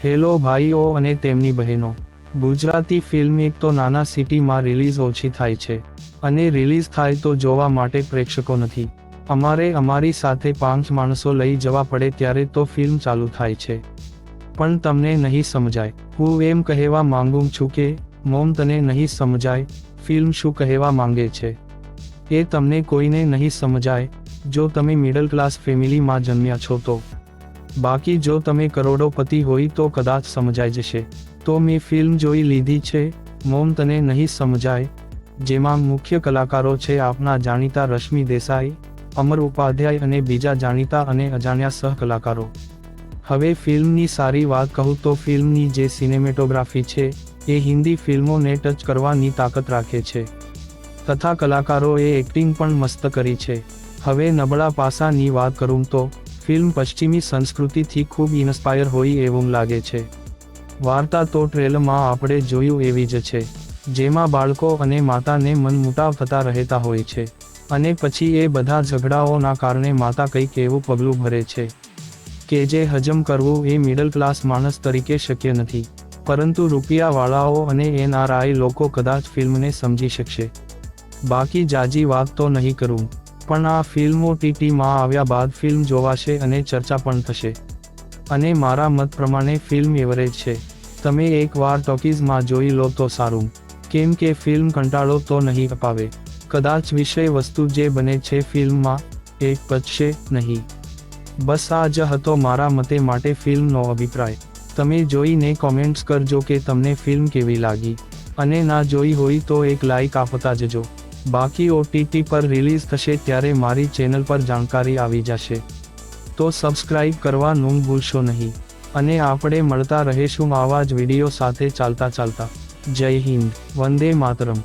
Hello ભાઈઓ અને તેમની બહેનો, ગુજરાતી ફિલ્મ એક તો નાના સિટીમાં રિલીઝ ઓછી થાય છે અને રિલીઝ થાય તો જોવા માટે પ્રેક્ષકો નથી. અમારે અમારી સાથે 5 માણસો લઈ જવા પડે ત્યારે તો ફિલ્મ ચાલુ થાય છે. પણ તમને નહીં સમજાય. હું એમ કહેવા માંગુ છું કે મોમ, તને નહીં સમજાય ફિલ્મ શું કહેવા માંગે છે એ તમને કોઈને નહીં સમજાય જો તમે મિડલ ક્લાસ ફેમિલીમાં જન્મ્યા છો તો. બાકી જો તમે કરોડોપતિ હોય તો કદાચ સમજાઈ જશે. તો મેં ફિલ્મ જોઈ લીધી છે મોમ, તને નહીં સમજાય, જેમાં મુખ્ય કલાકારો છે આપના જાણીતા રશ્મિ દેસાઈ, અમર ઉપાધ્યાય અને બીજા જાણીતા અને અજાણ્યા સહકલાકારો. હવે ફિલ્મની સારી વાત કહું તો ફિલ્મની જે સિનેમેટોગ્રાફી છે એ હિન્દી ફિલ્મોને ટચ કરવાની તાકાત રાખે છે તથા કલાકારોએ એક્ટિંગ પણ મસ્ત કરી છે. હવે નબળા પાસાની વાત કરું તો ફિલ્મ પશ્ચિમી સંસ્કૃતિથી ખૂબ ઇન્સ્પાયર હોય એવું લાગે છે. વાર્તા તો ટ્રેલરમાં આપણે જોયું એવી જ છે, જેમાં બાળકો અને માતાને મનમુટાવ થતા રહેતા હોય છે અને પછી એ બધા ઝઘડાઓના કારણે માતા કંઈક એવું પગલું ભરે છે કે જે હજમ કરવું એ મિડલ ક્લાસ માણસ તરીકે શક્ય નથી. પરંતુ રૂપિયાવાળાઓ અને NRI લોકો કદાચ ફિલ્મને સમજી શકશે. બાકી જાજી વાત તો નહીં કરું, પણ આ ફિલ્મ OTTમાં આવ્યા બાદ ફિલ્મ જોવાશે અને ચર્ચા પણ થશે. અને મારા મત પ્રમાણે ફિલ્મ એવરેજ છે. તમે એકવાર ટોકીઝમાં જોઈ લો તો સારું, કેમ કે ફિલ્મ કંટાળો તો નહીં અપાવે. કદાચ વિષય વસ્તુ જે બને છે ફિલ્મમાં એ પચશે નહીં. બસ આ જ હતો મારા મતે માટે ફિલ્મનો અભિપ્રાય. તમે જોઈને કોમેન્ટ્સ કરજો કે તમને ફિલ્મ કેવી લાગી, અને ના જોઈ હોય તો એક લાઈક આપતા જજો. બાકી OTT પર રિલીઝ થશે ત્યારે મારી ચેનલ પર જાણકારી આવી જશે, તો સબસ્ક્રાઇબ કરવાનું ભૂલશો નહીં. અને આપણે મળતા રહીશું આવા જ વિડીયો સાથે ચાલતા. જય હિન્દ, વંદે માતરમ.